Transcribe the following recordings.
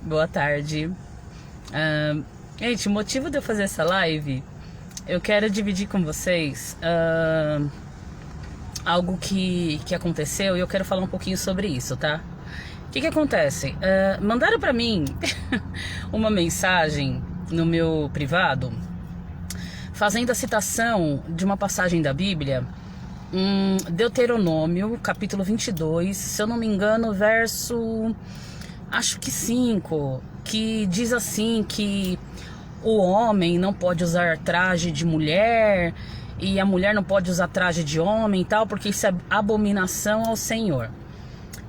boa tarde. Gente, o motivo de eu fazer essa live, eu quero dividir com vocês algo que aconteceu e eu quero falar um pouquinho sobre isso, tá? O que acontece? Mandaram pra mim uma mensagem no meu privado, fazendo a citação de uma passagem da Bíblia, Deuteronômio, capítulo 22, se eu não me engano, verso, acho que 5, que diz assim que o homem não pode usar traje de mulher e a mulher não pode usar traje de homem e tal, porque isso é abominação ao Senhor.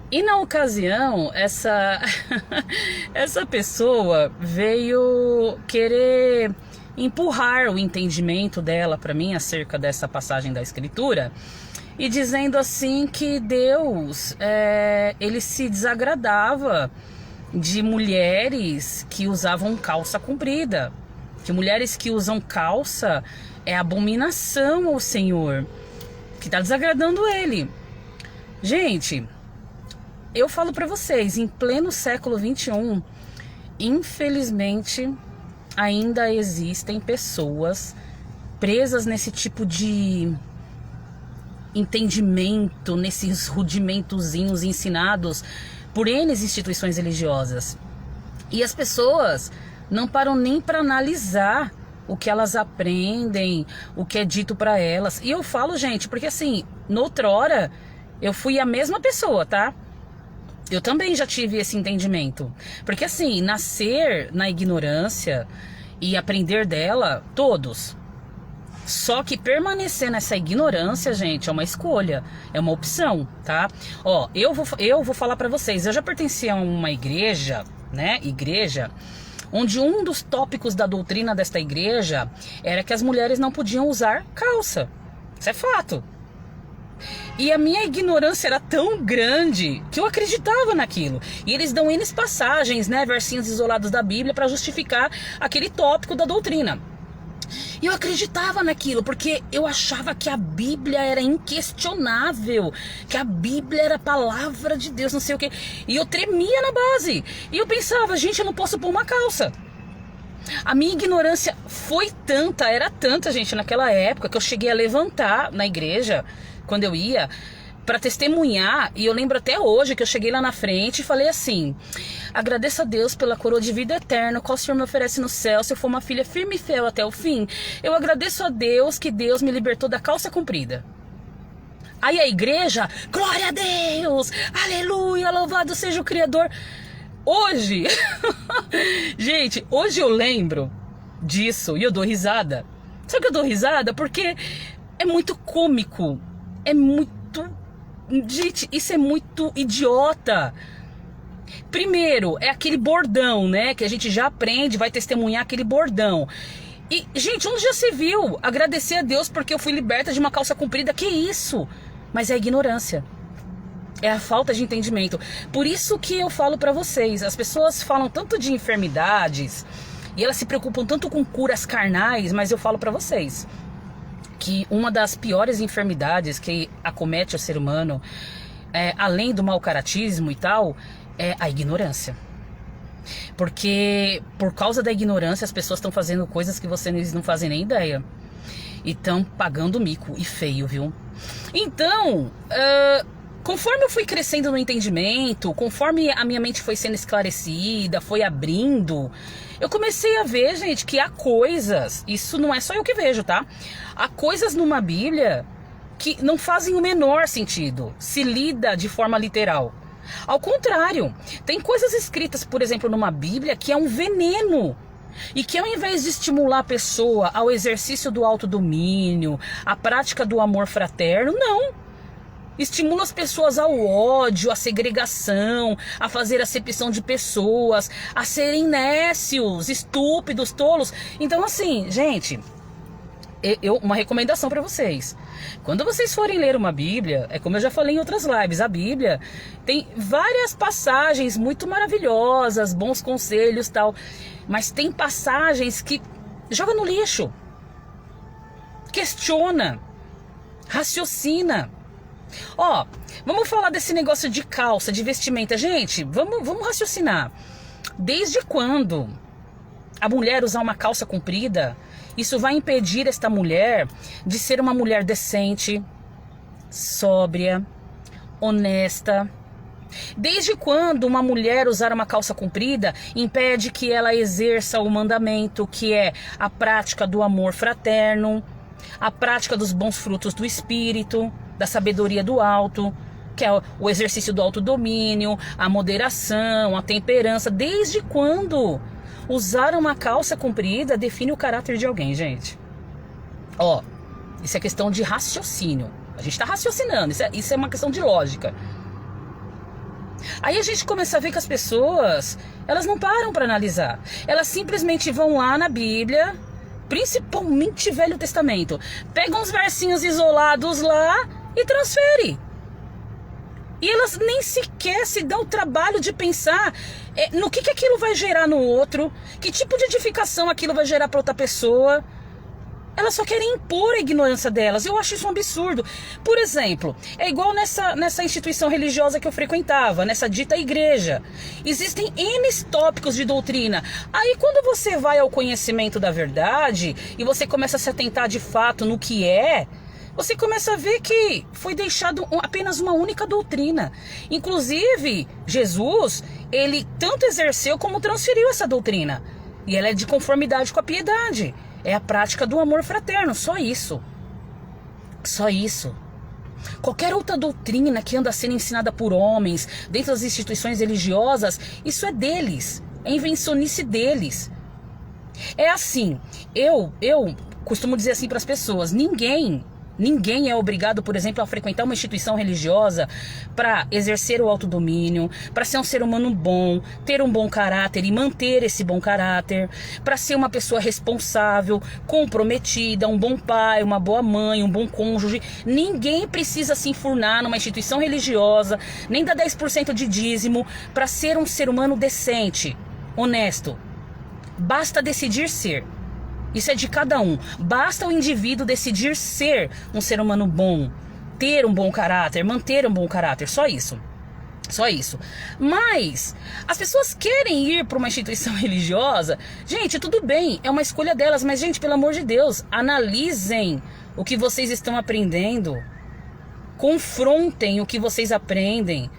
E na ocasião, essa pessoa veio querer empurrar o entendimento dela para mim acerca dessa passagem da Escritura, e dizendo assim que Deus, ele se desagradava de mulheres que usavam calça comprida, que mulheres que usam calça é abominação ao Senhor, que está desagradando ele. Gente, eu falo para vocês, em pleno século 21, infelizmente, ainda existem pessoas presas nesse tipo de entendimento, nesses rudimentozinhos ensinados por N instituições religiosas. E as pessoas não param nem para analisar o que elas aprendem, o que é dito para elas. E eu falo, gente, porque assim, noutrora eu fui a mesma pessoa, tá? Eu também já tive esse entendimento. Porque assim, nascer na ignorância e aprender dela, todos. Só que permanecer nessa ignorância, gente, é uma escolha, é uma opção, tá? Ó, eu vou falar pra vocês, eu já pertencia a uma igreja, né? Igreja, onde um dos tópicos da doutrina desta igreja era que as mulheres não podiam usar calça. Isso é fato. E a minha ignorância era tão grande que eu acreditava naquilo. E eles dão N passagens, né, versinhos isolados da Bíblia para justificar aquele tópico da doutrina. E eu acreditava naquilo, porque eu achava que a Bíblia era inquestionável, que a Bíblia era a palavra de Deus, não sei o quê. E eu tremia na base. E eu pensava, gente, eu não posso pôr uma calça. A minha ignorância foi tanta, era tanta, gente, naquela época, que eu cheguei a levantar na igreja, quando eu ia, para testemunhar. E eu lembro até hoje que eu cheguei lá na frente e falei assim: agradeço a Deus pela coroa de vida eterna, qual o Senhor me oferece no céu, se eu for uma filha firme e fiel até o fim. Eu agradeço a Deus que Deus me libertou da calça comprida. Aí a igreja, glória a Deus, aleluia, louvado seja o Criador. Hoje, gente, hoje eu lembro disso e eu dou risada. Sabe que eu dou risada? Porque é muito cômico, é muito... Gente, isso é muito idiota. Primeiro, é aquele bordão, né? Que a gente já aprende, vai testemunhar aquele bordão. E, gente, onde já se viu agradecer a Deus porque eu fui liberta de uma calça comprida? Que isso? Mas é a ignorância. É a falta de entendimento. Por isso que eu falo pra vocês, as pessoas falam tanto de enfermidades e elas se preocupam tanto com curas carnais, mas eu falo pra vocês que uma das piores enfermidades que acomete o ser humano, além do mau caratismo e tal, é a ignorância. Porque por causa da ignorância as pessoas estão fazendo coisas que vocês não fazem nem ideia. E estão pagando mico, e feio, viu? Então, conforme eu fui crescendo no entendimento, conforme a minha mente foi sendo esclarecida, foi abrindo, eu comecei a ver, gente, que há coisas, isso não é só eu que vejo, tá? Há coisas numa Bíblia que não fazem o menor sentido, se lida de forma literal. Ao contrário, tem coisas escritas, por exemplo, numa Bíblia que é um veneno. E que ao invés de estimular a pessoa ao exercício do autodomínio, à prática do amor fraterno, não. Estimula as pessoas ao ódio, à segregação, a fazer acepção de pessoas, a serem nécios, estúpidos, tolos. Então assim, gente, uma recomendação para vocês. Quando vocês forem ler uma Bíblia, é como eu já falei em outras lives, a Bíblia tem várias passagens muito maravilhosas, bons conselhos e tal. Mas tem passagens que joga no lixo. Questiona. Raciocina. Ó, vamos falar desse negócio de calça, de vestimenta. Gente, vamos raciocinar. Desde quando a mulher usar uma calça comprida, isso vai impedir esta mulher de ser uma mulher decente, sóbria, honesta? Desde quando uma mulher usar uma calça comprida impede que ela exerça o mandamento, que é a prática do amor fraterno, a prática dos bons frutos do espírito, da sabedoria do alto, que é o exercício do autodomínio, a moderação, a temperança? Desde quando usar uma calça comprida define o caráter de alguém, gente? Ó, isso é questão de raciocínio. A gente está raciocinando, isso é uma questão de lógica. Aí a gente começa a ver que as pessoas, elas não param para analisar. Elas simplesmente vão lá na Bíblia, principalmente Velho Testamento, pegam uns versinhos isolados lá e transfere. E elas nem sequer se dão o trabalho de pensar no que aquilo vai gerar no outro, que tipo de edificação aquilo vai gerar para outra pessoa. Elas só querem impor a ignorância delas. Eu acho isso um absurdo. Por exemplo, é igual nessa instituição religiosa que eu frequentava, nessa dita igreja. Existem N tópicos de doutrina. Aí quando você vai ao conhecimento da verdade e você começa a se atentar de fato no que é, você começa a ver que foi deixado apenas uma única doutrina. Inclusive, Jesus, ele tanto exerceu como transferiu essa doutrina. E ela é de conformidade com a piedade. É a prática do amor fraterno, só isso. Só isso. Qualquer outra doutrina que anda sendo ensinada por homens, dentro das instituições religiosas, isso é deles. É invencionice deles. É assim, eu costumo dizer assim para as pessoas, ninguém é obrigado, por exemplo, a frequentar uma instituição religiosa para exercer o autodomínio, para ser um ser humano bom, ter um bom caráter e manter esse bom caráter, para ser uma pessoa responsável, comprometida, um bom pai, uma boa mãe, um bom cônjuge. Ninguém precisa se enfurnar numa instituição religiosa, nem dar 10% de dízimo para ser um ser humano decente, honesto. Basta decidir ser. Isso é de cada um. Basta o indivíduo decidir ser um ser humano bom, ter um bom caráter, manter um bom caráter. Só isso. Só isso. Mas as pessoas querem ir para uma instituição religiosa. Gente, tudo bem, é uma escolha delas. Mas, gente, pelo amor de Deus, analisem o que vocês estão aprendendo. Confrontem o que vocês aprendem.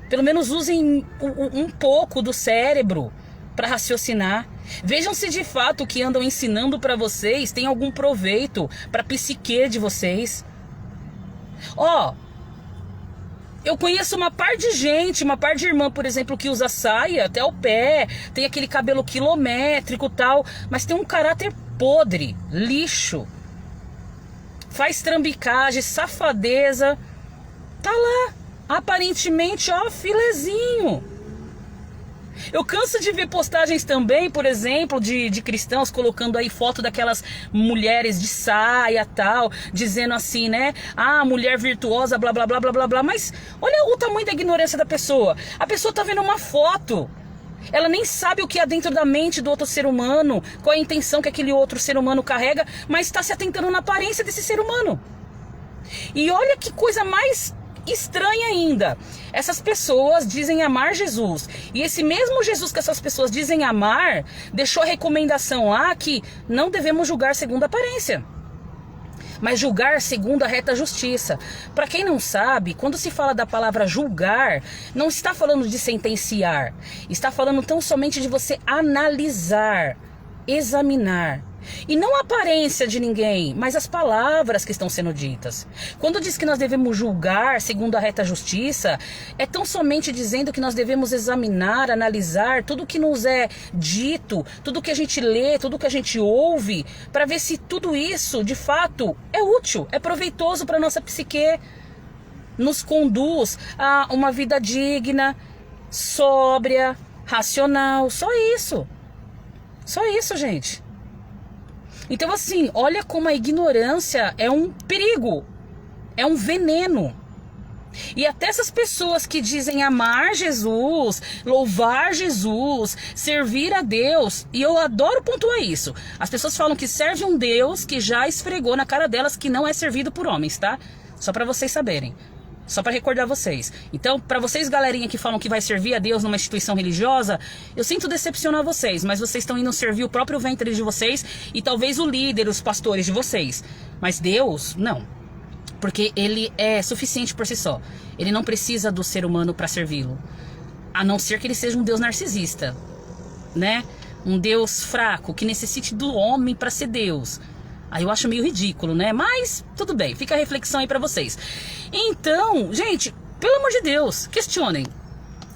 Pelo menos usem um pouco do cérebro para raciocinar. Vejam se de fato o que andam ensinando para vocês tem algum proveito para a psique de vocês. Ó, eu conheço uma par de gente, uma par de irmã, por exemplo, que usa saia até o pé, tem aquele cabelo quilométrico e tal, mas tem um caráter podre, lixo. Faz trambicagem, safadeza. Tá lá, aparentemente, ó, filezinho. Eu canso de ver postagens também, por exemplo, de cristãos colocando aí foto daquelas mulheres de saia tal, dizendo assim, né? Ah, mulher virtuosa, blá, blá, blá, blá, blá, blá. Mas olha o tamanho da ignorância da pessoa. A pessoa tá vendo uma foto. Ela nem sabe o que há dentro da mente do outro ser humano, qual é a intenção que aquele outro ser humano carrega, mas está se atentando na aparência desse ser humano. E olha que coisa mais estranha ainda. Essas pessoas dizem amar Jesus. E esse mesmo Jesus que essas pessoas dizem amar, deixou a recomendação lá que não devemos julgar segundo a aparência, mas julgar segundo a reta justiça. Para quem não sabe, quando se fala da palavra julgar, não está falando de sentenciar. Está falando tão somente de você analisar, examinar. E não a aparência de ninguém, mas as palavras que estão sendo ditas. Quando diz que nós devemos julgar segundo a reta justiça, é tão somente dizendo que nós devemos examinar, analisar tudo que nos é dito, tudo que a gente lê, tudo que a gente ouve, para ver se tudo isso, de fato, é útil, é proveitoso para a nossa psique, nos conduz a uma vida digna, sóbria, racional. Só isso. Só isso, gente. Então, assim, olha como a ignorância é um perigo, é um veneno. E até essas pessoas que dizem amar Jesus, louvar Jesus, servir a Deus, e eu adoro pontuar isso. As pessoas falam que serve um Deus que já esfregou na cara delas que não é servido por homens, tá? Só para vocês saberem. Só para recordar vocês. Então, para vocês, galerinha que falam que vai servir a Deus numa instituição religiosa, eu sinto decepcionar vocês, mas vocês estão indo servir o próprio ventre de vocês e talvez o líder, os pastores de vocês. Mas Deus, não. Porque ele é suficiente por si só. Ele não precisa do ser humano para servi-lo. A não ser que ele seja um Deus narcisista, né? Um Deus fraco, que necessite do homem para ser Deus. Aí eu acho meio ridículo, né? Mas tudo bem, fica a reflexão aí pra vocês. Então, gente, pelo amor de Deus, questionem.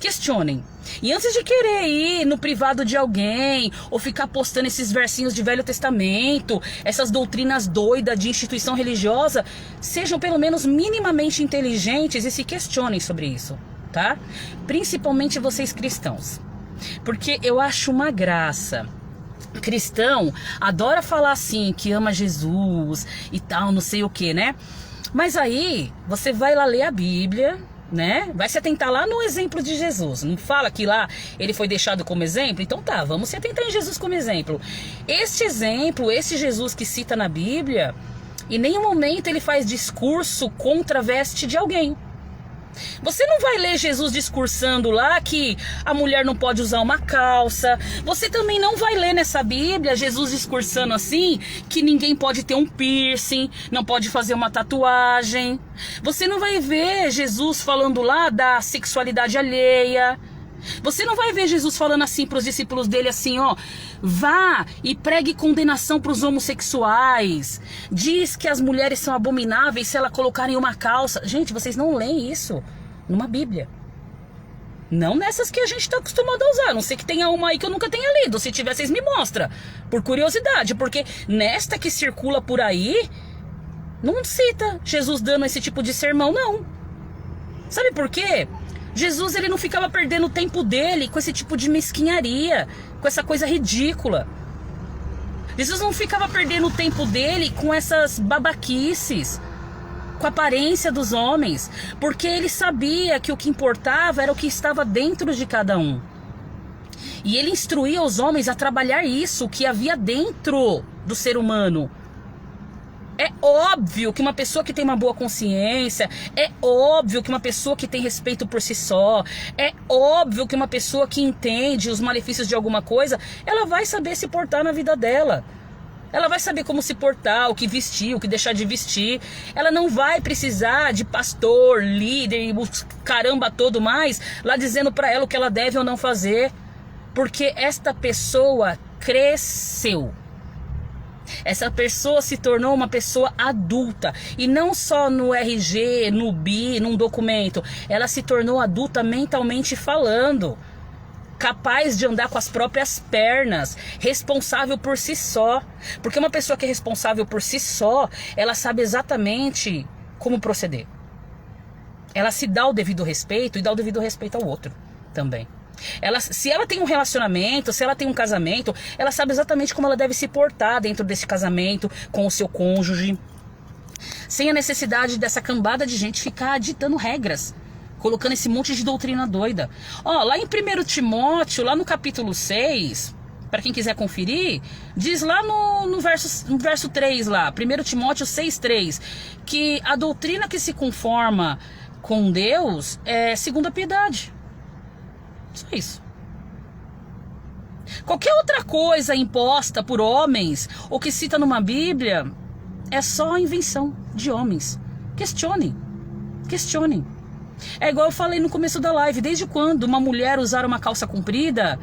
Questionem. E antes de querer ir no privado de alguém, ou ficar postando esses versinhos de Velho Testamento, essas doutrinas doidas de instituição religiosa, sejam pelo menos minimamente inteligentes e se questionem sobre isso, tá? Principalmente vocês cristãos. Porque eu acho uma graça. Cristão adora falar assim, que ama Jesus e tal, não sei o que, né? Mas aí, você vai lá ler a Bíblia, né? Vai se atentar lá no exemplo de Jesus. Não fala que lá ele foi deixado como exemplo? Então tá, vamos se atentar em Jesus como exemplo. Este exemplo, esse Jesus que cita na Bíblia, em nenhum momento ele faz discurso contra a veste de alguém. Você não vai ler Jesus discursando lá que a mulher não pode usar uma calça. Você também não vai ler nessa Bíblia Jesus discursando assim que ninguém pode ter um piercing, não pode fazer uma tatuagem. Você não vai ver Jesus falando lá da sexualidade alheia. Você não vai ver Jesus falando assim para os discípulos dele assim, ó, vá e pregue condenação para os homossexuais. Diz que as mulheres são abomináveis se elas colocarem uma calça. Gente, vocês não leem isso numa Bíblia. Não nessas que a gente está acostumado a usar. A não sei que tenha uma aí que eu nunca tenha lido. Se tiver, vocês me mostram. Por curiosidade. Porque nesta que circula por aí, não cita Jesus dando esse tipo de sermão, não. Sabe por quê? Jesus, ele não ficava perdendo o tempo dele com esse tipo de mesquinharia, com essa coisa ridícula. Jesus não ficava perdendo o tempo dele com essas babaquices, com a aparência dos homens, porque ele sabia que o que importava era o que estava dentro de cada um. E ele instruía os homens a trabalhar isso, o que havia dentro do ser humano. É óbvio que uma pessoa que tem uma boa consciência, é óbvio que uma pessoa que tem respeito por si só, é óbvio que uma pessoa que entende os malefícios de alguma coisa, ela vai saber se portar na vida dela. Ela vai saber como se portar, o que vestir, o que deixar de vestir. Ela não vai precisar de pastor, líder e caramba todo mais lá dizendo pra ela o que ela deve ou não fazer. Porque esta pessoa cresceu. Essa pessoa se tornou uma pessoa adulta. E não só no RG, no BI, num documento. Ela se tornou adulta mentalmente falando. Capaz de andar com as próprias pernas. Responsável por si só. Porque uma pessoa que é responsável por si só, ela sabe exatamente como proceder. Ela se dá o devido respeito e dá o devido respeito ao outro também. Se ela tem um relacionamento, se ela tem um casamento, ela sabe exatamente como ela deve se portar dentro desse casamento, com o seu cônjuge, sem a necessidade dessa cambada de gente ficar ditando regras, colocando esse monte de doutrina doida. Ó, lá em 1 Timóteo, lá no capítulo 6, para quem quiser conferir, diz lá no verso 3 lá, 1 Timóteo 6:3, que a doutrina que se conforma com Deus é segundo a piedade. Só isso. Qualquer outra coisa imposta por homens ou que cita numa Bíblia é só invenção de homens. Questionem. Questionem. É igual eu falei no começo da live. Desde quando uma mulher usar uma calça comprida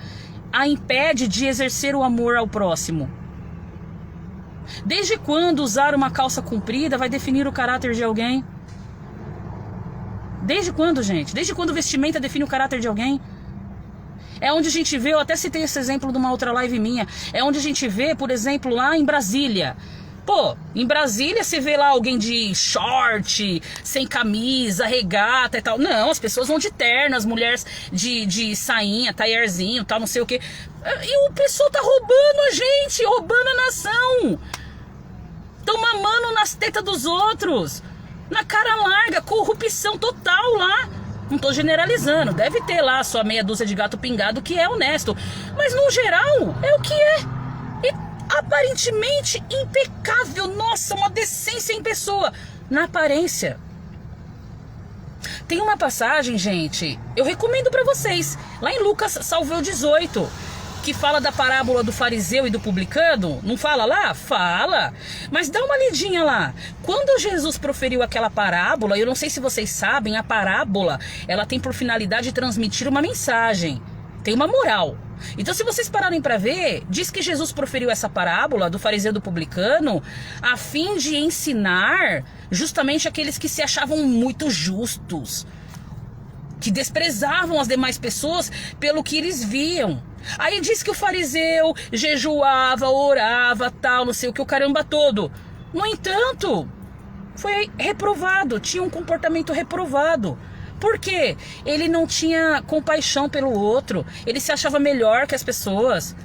a impede de exercer o amor ao próximo? Desde quando usar uma calça comprida vai definir o caráter de alguém? Desde quando, gente? Desde quando vestimenta define o caráter de alguém? É onde a gente vê, eu até citei esse exemplo de uma outra live minha, é onde a gente vê, por exemplo, lá em Brasília. Pô, em Brasília você vê lá alguém de short, sem camisa, regata e tal. Não, as pessoas vão de terno, as mulheres de sainha, taierzinho, tal, não sei o que. E o pessoal tá roubando a gente, roubando a nação. Tão mamando nas tetas dos outros. Na cara larga, corrupção total lá. Não tô generalizando, deve ter lá sua meia dúzia de gato pingado que é honesto. Mas no geral, é o que é. E aparentemente impecável. Nossa, uma decência em pessoa. Na aparência. Tem uma passagem, gente, eu recomendo para vocês, lá em Lucas, salvo eu 18, que fala da parábola do fariseu e do publicano. Não fala lá? Fala. Mas dá uma lidinha lá. Quando Jesus proferiu aquela parábola, eu não sei se vocês sabem, a parábola, ela tem por finalidade transmitir uma mensagem. Tem uma moral. Então, se vocês pararem para ver, diz que Jesus proferiu essa parábola do fariseu e do publicano a fim de ensinar justamente aqueles que se achavam muito justos, que desprezavam as demais pessoas pelo que eles viam. Aí diz que o fariseu jejuava, orava, tal, não sei o que, o caramba todo. No entanto, foi reprovado, tinha um comportamento reprovado. Por quê? Ele não tinha compaixão pelo outro, ele se achava melhor que as pessoas.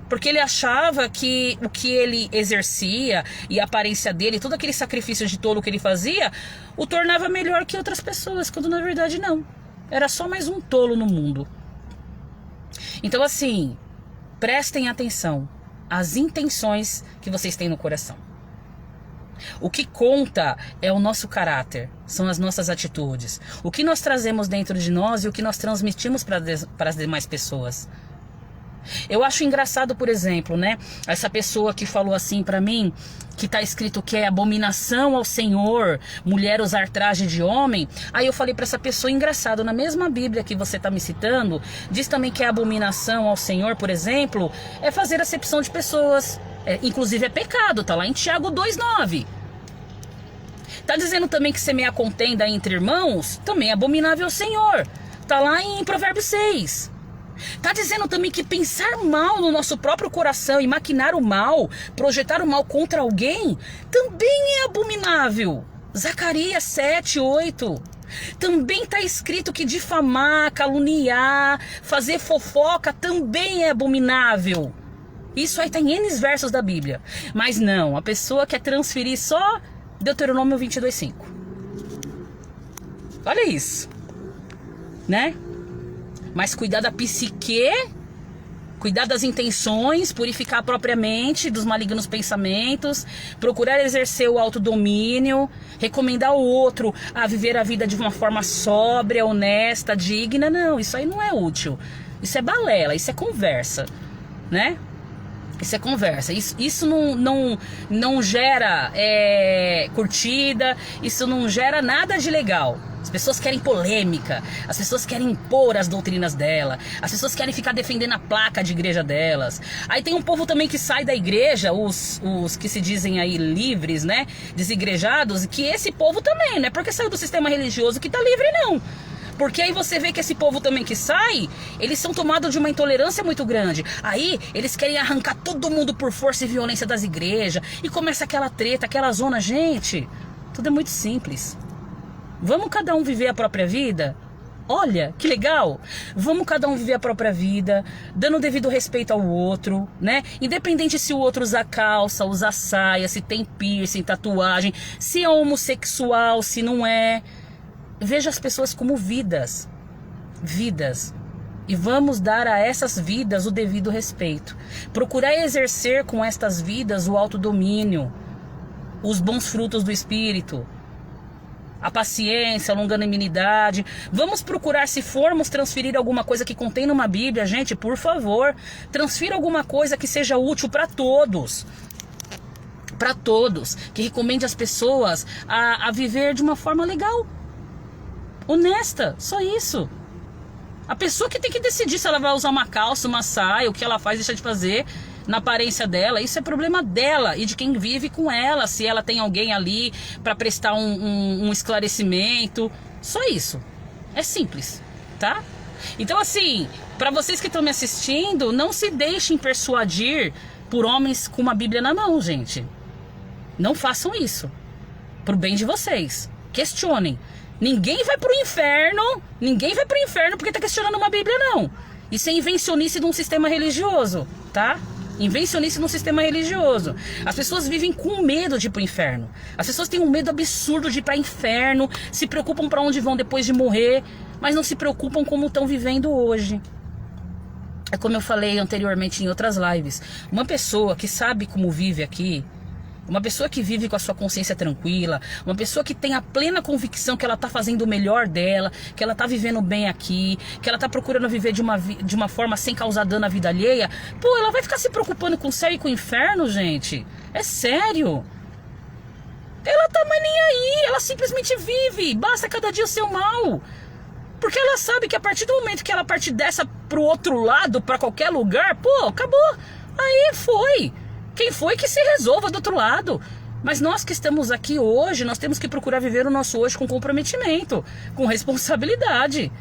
Porque ele achava que o que ele exercia e a aparência dele, todo aquele sacrifício de tolo que ele fazia, o tornava melhor que outras pessoas, quando na verdade não. Era só mais um tolo no mundo. Então assim, prestem atenção às intenções que vocês têm no coração. O que conta é o nosso caráter, são as nossas atitudes. O que nós trazemos dentro de nós e o que nós transmitimos para as demais pessoas. Eu acho engraçado, por exemplo, né? Essa pessoa que falou assim pra mim, que tá escrito que é abominação ao Senhor, mulher usar traje de homem. Aí eu falei pra essa pessoa, engraçado, na mesma Bíblia que você tá me citando, diz também que é abominação ao Senhor, por exemplo, é fazer acepção de pessoas. Inclusive é pecado, tá lá em Tiago 2,9. Tá dizendo também que semear contenda entre irmãos, também é abominável ao Senhor. Tá lá em Provérbios 6. Tá dizendo também que pensar mal no nosso próprio coração e maquinar o mal, projetar o mal contra alguém, também é abominável. Zacarias 7:8. Também está escrito que difamar, caluniar, fazer fofoca também é abominável. Isso aí está em N versos da Bíblia. Mas não, a pessoa quer transferir só Deuteronômio 22:5. Olha isso, né? Mas cuidar da psique, cuidar das intenções, purificar a própria mente dos malignos pensamentos, procurar exercer o autodomínio, recomendar ao outro a viver a vida de uma forma sóbria, honesta, digna. Não, isso aí não é útil. Isso é balela, isso é conversa, né? Isso é conversa. Isso não gera curtida, isso não gera nada de legal. As pessoas querem polêmica, as pessoas querem impor as doutrinas dela, as pessoas querem ficar defendendo a placa de igreja delas. Aí tem um povo também que sai da igreja, os que se dizem aí livres, né, desigrejados, que esse povo também, não é porque saiu do sistema religioso que tá livre não. Porque aí você vê que esse povo também que sai, eles são tomados de uma intolerância muito grande. Aí eles querem arrancar todo mundo por força e violência das igrejas, e começa aquela treta, aquela zona. Gente, tudo é muito simples. Vamos cada um viver a própria vida? Olha, que legal! Vamos cada um viver a própria vida, dando devido respeito ao outro, né? Independente se o outro usa calça, usa saia, se tem piercing, tatuagem, se é homossexual, se não é. Veja as pessoas como vidas. E vamos dar a essas vidas o devido respeito. Procurar exercer com estas vidas o autodomínio, os bons frutos do Espírito, a paciência, a longanimidade. Vamos procurar, se formos transferir alguma coisa que contém numa Bíblia, gente, por favor, transfira alguma coisa que seja útil para todos. Para todos. Que recomende as pessoas a viver de uma forma legal, honesta, só isso. A pessoa que tem que decidir se ela vai usar uma calça, uma saia, o que ela faz, deixa de fazer na aparência dela, isso é problema dela e de quem vive com ela, se ela tem alguém ali para prestar um esclarecimento, só isso. É simples, tá? Então assim, para vocês que estão me assistindo, não se deixem persuadir por homens com uma Bíblia na mão, gente. Não façam isso, pro bem de vocês. Questionem. Ninguém vai pro inferno porque tá questionando uma Bíblia, não. Isso é invencionice de um sistema religioso, tá? Invencionice de um sistema religioso. As pessoas vivem com medo de ir pro inferno. As pessoas têm um medo absurdo de ir para inferno, se preocupam para onde vão depois de morrer, mas não se preocupam como estão vivendo hoje. É como eu falei anteriormente em outras lives. Uma pessoa que sabe como vive aqui, Uma pessoa que vive com a sua consciência tranquila, uma pessoa que tem a plena convicção que ela tá fazendo o melhor dela, que ela tá vivendo bem aqui, que ela tá procurando viver de uma forma sem causar dano à vida alheia, pô, ela vai ficar se preocupando com o céu e com o inferno, gente? É sério. Ela tá mais nem aí, ela simplesmente vive, basta cada dia o seu mal. Porque ela sabe que a partir do momento que ela partir dessa pro outro lado, pra qualquer lugar, pô, acabou. Aí foi. Quem foi que se resolva do outro lado. Mas nós que estamos aqui hoje, nós temos que procurar viver o nosso hoje com comprometimento, com responsabilidade.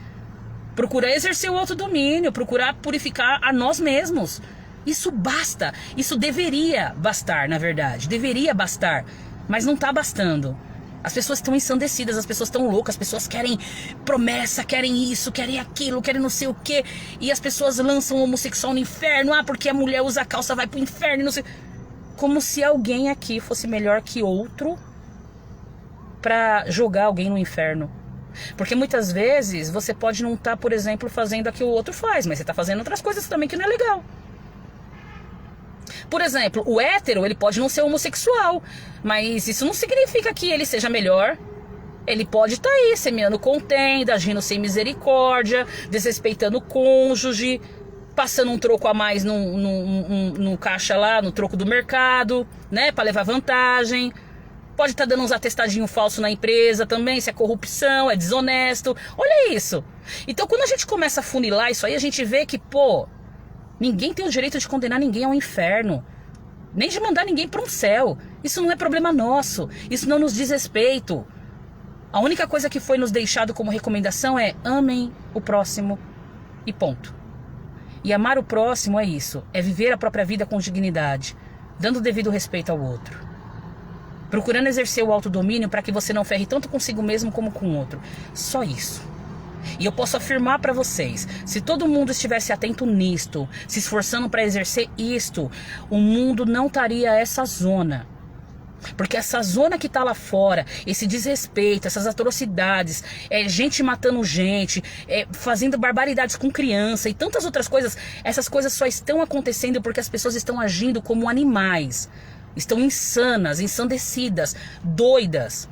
Procurar exercer o autodomínio, procurar purificar a nós mesmos. Isso basta. Isso deveria bastar, na verdade. Deveria bastar. Mas não está bastando. As pessoas estão ensandecidas, as pessoas estão loucas, as pessoas querem promessa, querem isso, querem aquilo, querem não sei o quê. E as pessoas lançam o homossexual no inferno, porque a mulher usa calça, vai pro inferno, não sei. Como se alguém aqui fosse melhor que outro pra jogar alguém no inferno. Porque muitas vezes você pode não estar, por exemplo, fazendo o que o outro faz, mas você tá fazendo outras coisas também que não é legal. Por exemplo, o hétero, ele pode não ser homossexual, mas isso não significa que ele seja melhor. Ele pode estar aí, semeando contenda, agindo sem misericórdia, desrespeitando o cônjuge, passando um troco a mais no caixa lá, no troco do mercado, né, para levar vantagem. Pode estar dando uns atestadinhos falsos na empresa também, se é corrupção, é desonesto. Olha isso. Então, quando a gente começa a funilar isso aí, a gente vê que, pô, ninguém tem o direito de condenar ninguém ao inferno, nem de mandar ninguém para um céu. Isso não é problema nosso, isso não nos diz respeito. A única coisa que foi nos deixado como recomendação é amem o próximo e ponto. E amar o próximo é isso, é viver a própria vida com dignidade, dando o devido respeito ao outro. Procurando exercer o autodomínio para que você não ferre tanto consigo mesmo como com o outro. Só isso. E eu posso afirmar para vocês, se todo mundo estivesse atento nisto, se esforçando para exercer isto, o mundo não estaria essa zona. Porque essa zona que tá lá fora, esse desrespeito, essas atrocidades, gente matando gente, fazendo barbaridades com criança e tantas outras coisas, essas coisas só estão acontecendo porque as pessoas estão agindo como animais. Estão insanas, ensandecidas, doidas.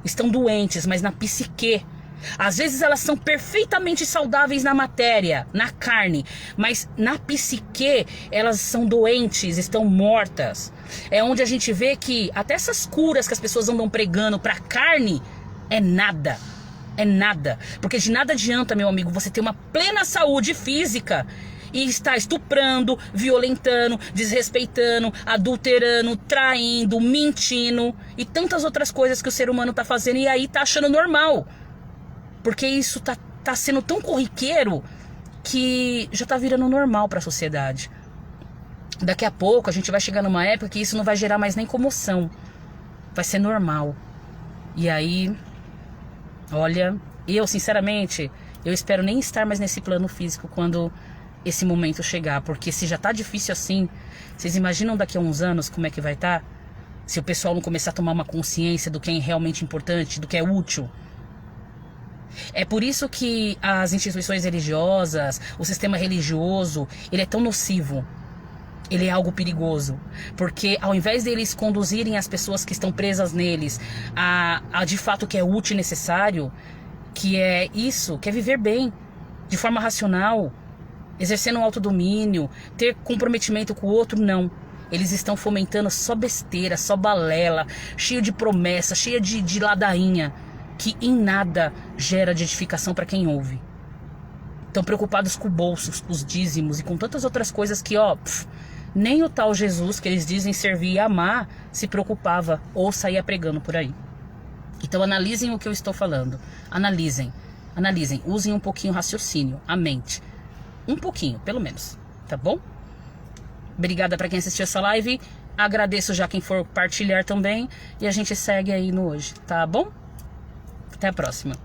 Estão doentes, mas na psique. Às vezes elas são perfeitamente saudáveis na matéria, na carne, mas na psique elas são doentes, estão mortas. É onde a gente vê que até essas curas que as pessoas andam pregando para carne é nada. É nada. Porque de nada adianta, meu amigo, você ter uma plena saúde física e está estuprando, violentando, desrespeitando, adulterando, traindo, mentindo e tantas outras coisas que o ser humano tá fazendo e aí tá achando normal. Porque isso tá sendo tão corriqueiro que já tá virando normal para a sociedade. Daqui a pouco a gente vai chegar numa época que isso não vai gerar mais nem comoção. Vai ser normal. E aí, olha, eu sinceramente, eu espero nem estar mais nesse plano físico quando esse momento chegar. Porque se já tá difícil assim, vocês imaginam daqui a uns anos como é que vai estar? Se o pessoal não começar a tomar uma consciência do que é realmente importante, do que é útil. É por isso que as instituições religiosas, o sistema religioso, ele é tão nocivo. Ele é algo perigoso. Porque ao invés deles conduzirem as pessoas que estão presas neles a de fato o que é útil e necessário, que é isso, que é viver bem, de forma racional, exercendo um autodomínio, ter comprometimento com o outro, não. Eles estão fomentando só besteira, só balela, cheio de promessa, cheia de ladainha, que em nada gera de edificação para quem ouve. Estão preocupados com bolsos, com os dízimos e com tantas outras coisas que, nem o tal Jesus que eles dizem servir e amar se preocupava ou saía pregando por aí. Então analisem o que eu estou falando. Analisem, usem um pouquinho o raciocínio, a mente. Um pouquinho, pelo menos, tá bom? Obrigada para quem assistiu essa live. Agradeço já quem for partilhar também. E a gente segue aí no hoje, tá bom? Até a próxima.